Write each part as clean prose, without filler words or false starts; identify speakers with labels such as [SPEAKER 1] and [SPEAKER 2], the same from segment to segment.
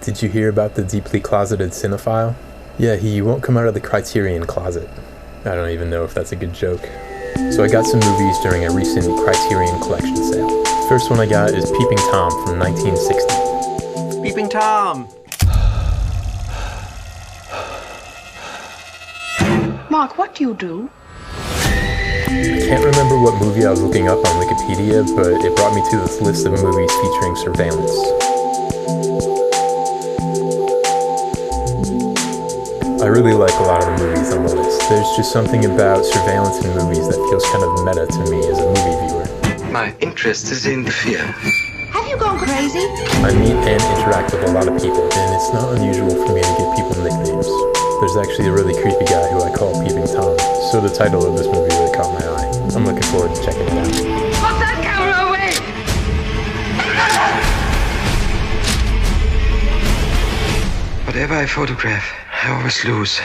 [SPEAKER 1] Did you hear about the deeply closeted cinephile? Yeah, he won't come out of the Criterion Closet. I don't even know if that's a good joke. So I got some movies during a recent Criterion Collection sale. First one I got is Peeping Tom from 1960.
[SPEAKER 2] Peeping Tom!
[SPEAKER 3] Mark, what do you do?
[SPEAKER 1] I can't remember what movie I was looking up on Wikipedia, but it brought me to this list of movies featuring surveillance. I really like a lot of the movies on the list. There's just something about surveillance in movies that feels kind of meta to me as a movie viewer.
[SPEAKER 4] My interest is in fear.
[SPEAKER 3] Have you gone crazy?
[SPEAKER 1] I meet and interact with a lot of people, and it's not unusual for me to give people nicknames. There's actually a really creepy guy who I call Peeping Tom, so the title of this movie really caught my eye. I'm looking forward to checking it out.
[SPEAKER 5] Put that camera away!
[SPEAKER 4] Whatever I photograph, I always lose.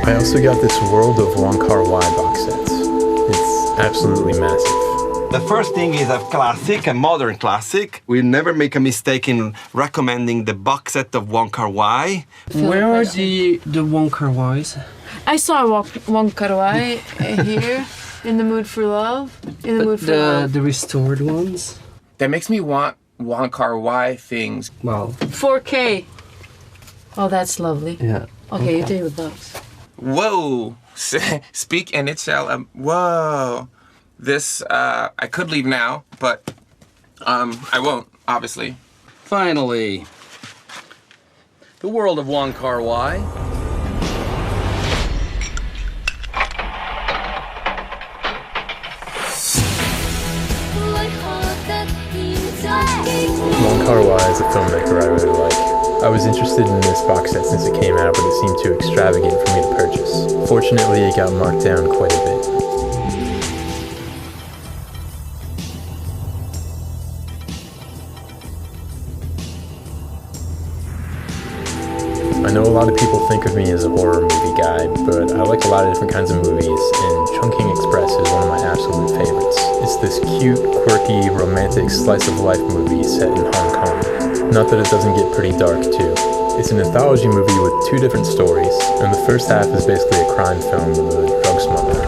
[SPEAKER 1] I also got this World of Wong Kar-Wai box set. It's absolutely massive.
[SPEAKER 2] The first thing is a classic, a modern classic. We never make a mistake in recommending the box set of Wong Kar-Wai.
[SPEAKER 6] Where are the Wong Kar-Wais?
[SPEAKER 7] I saw Wong Kar-Wai here, in the mood for love. In the mood for love.
[SPEAKER 6] The restored ones?
[SPEAKER 8] That makes me want Wong Kar-Wai things.
[SPEAKER 6] Wow.
[SPEAKER 7] 4K. Oh, that's lovely.
[SPEAKER 6] Yeah.
[SPEAKER 7] Okay, you take the box.
[SPEAKER 8] Whoa! Speak and it shall. Whoa! This I could leave now, but I won't. Obviously.
[SPEAKER 9] Finally, the World of Wong Kar-Wai.
[SPEAKER 1] Wong Kar-Wai is a filmmaker I really like. I was interested in this box set since it came out, but it seemed too extravagant for me to purchase. Fortunately, it got marked down quite a bit. I know a lot of people think of me as a horror movie guy, but I like a lot of different kinds of movies, and Chungking Express is one of my absolute favorites. It's this cute, quirky, romantic slice-of-life movie set in Hong Kong. Not that it doesn't get pretty dark, too. It's an anthology movie with two different stories, and the first half is basically a crime film with a drug smuggler.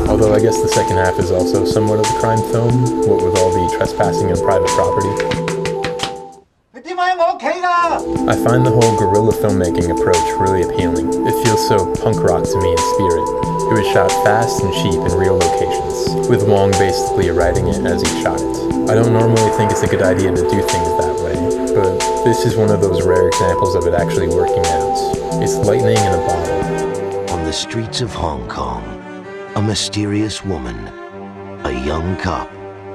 [SPEAKER 1] Although I guess the second half is also somewhat of a crime film, what with all the trespassing on private property. I find the whole guerrilla filmmaking approach really appealing. It feels so punk rock to me in spirit. It was shot fast and cheap in real locations, with Wong basically writing it as he shot it. I don't normally think it's a good idea to do things that way, but this is one of those rare examples of it actually working out. It's lightning in a bottle.
[SPEAKER 10] On the streets of Hong Kong, a mysterious woman, a young cop,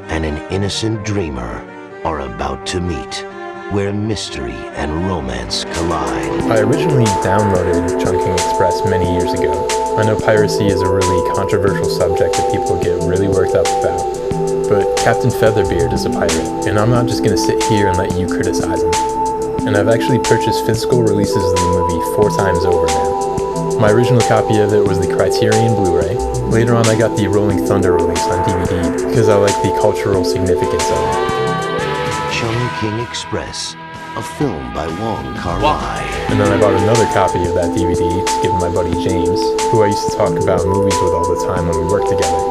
[SPEAKER 10] and an innocent dreamer are about to meet, where mystery and romance collide.
[SPEAKER 1] I originally downloaded Chungking Express many years ago. I know piracy is a really controversial subject that people get really worked up about, but Captain Featherbeard is a pirate, and I'm not just gonna sit here and let you criticize him. And I've actually purchased physical releases of the movie 4 times over now. My original copy of it was the Criterion Blu-Ray. Later on I got the Rolling Thunder release on DVD because I like the cultural significance of it.
[SPEAKER 10] Chungking Express, a film by Wong Kar-Wai.
[SPEAKER 1] And then I bought another copy of that DVD to give my buddy James, who I used to talk about movies with all the time when we worked together.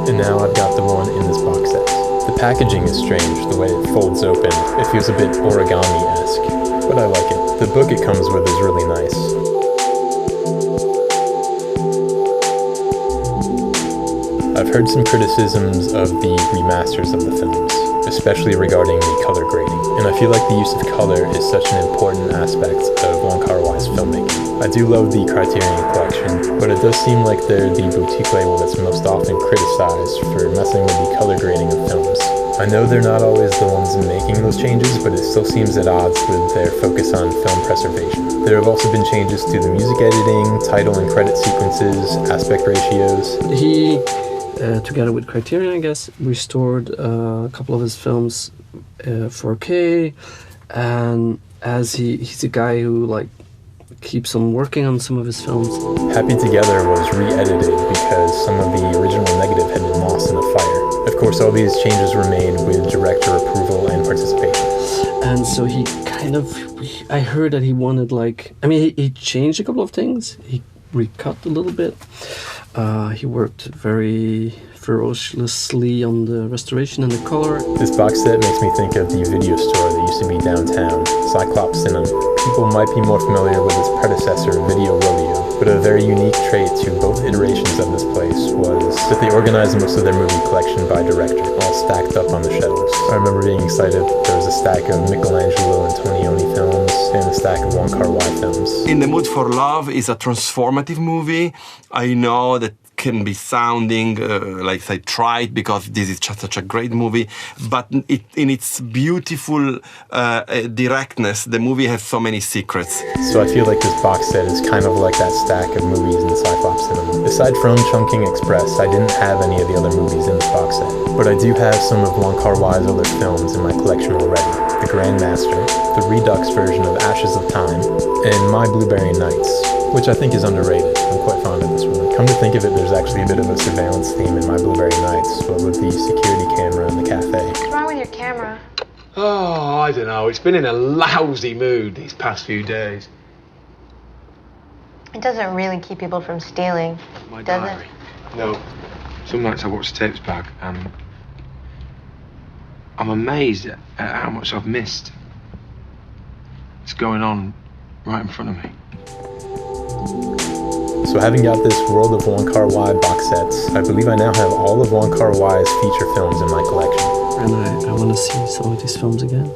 [SPEAKER 1] And now I've got the one in this box set. The packaging is strange, the way it folds open. It feels a bit origami-esque, but I like it. The book it comes with is really nice. I've heard some criticisms of the remasters of the films, especially regarding the color grading, and I feel like the use of color is such an important aspect of Wong Kar-Wai's filmmaking. I do love the Criterion Collection, but it does seem like they're the boutique label that's most often criticized for messing with the color grading of films. I know they're not always the ones making those changes, but it still seems at odds with their focus on film preservation. There have also been changes to the music editing, title and credit sequences, aspect ratios.
[SPEAKER 6] He, together with Criterion, I guess, restored a couple of his films 4K, and as he's a guy who like keeps on working on some of his films.
[SPEAKER 1] Happy Together was re-edited because some of the original negative had been lost in a fire. Of course, all these changes were made with director approval and participation.
[SPEAKER 6] And so he kind of, I heard that he wanted he changed a couple of things. He recut a little bit. He worked very ferociously on the restoration and the color.
[SPEAKER 1] This box set makes me think of the video store that used to be downtown, Cyclops Cinema. People might be more familiar with its predecessor, Video Rodeo, but a very unique trait to both iterations of this place was that they organized most of their movie collection by director, all stacked up on the shelves. I remember being excited. There was a stack of Michelangelo and Antonioni films, and a stack of Wong Kar-Wai films.
[SPEAKER 2] In the Mood for Love is a transformative movie. I know that can be sounding like I tried because this is just such a great movie, but in its beautiful directness, the movie has so many secrets.
[SPEAKER 1] So I feel like this box set is kind of like that stack of movies in Cyclops Cinema. Aside from Chungking Express, I didn't have any of the other movies in this box set, but I do have some of Wong Kar-Wai's other films in my collection already. The Grandmaster, the Redux version of Ashes of Time, and My Blueberry Nights, which I think is underrated. I'm quite fond of this one. Come to think of it, there's actually a bit of a surveillance theme in My Blueberry Nights, what with the security camera in the cafe.
[SPEAKER 5] What's wrong with your camera?
[SPEAKER 11] Oh, I don't know. It's been in a lousy mood these past few days.
[SPEAKER 5] It doesn't really keep people from stealing, does it?
[SPEAKER 11] No. Some nights I watch the tapes back and I'm amazed at how much I've missed. It's going on right in front of me.
[SPEAKER 1] So having got this World of Wong Kar-Wai box sets, I believe I now have all of Wong Kar-Wai's feature films in my collection.
[SPEAKER 6] And I want to see some of these films again.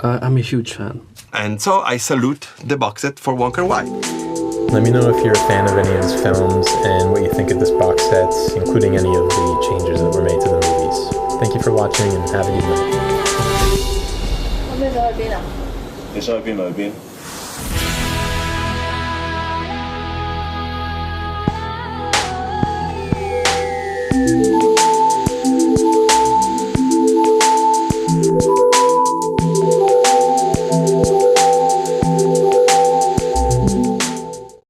[SPEAKER 6] I'm a huge fan.
[SPEAKER 2] And so I salute the box set for Wong Kar-Wai.
[SPEAKER 1] Let me know if you're a fan of any of his films and what you think of this box set, including any of the changes that were made to the movies. Thank you for watching and have a good night.
[SPEAKER 7] 我邊走去邊啊？
[SPEAKER 12] 你想去邊咪去邊。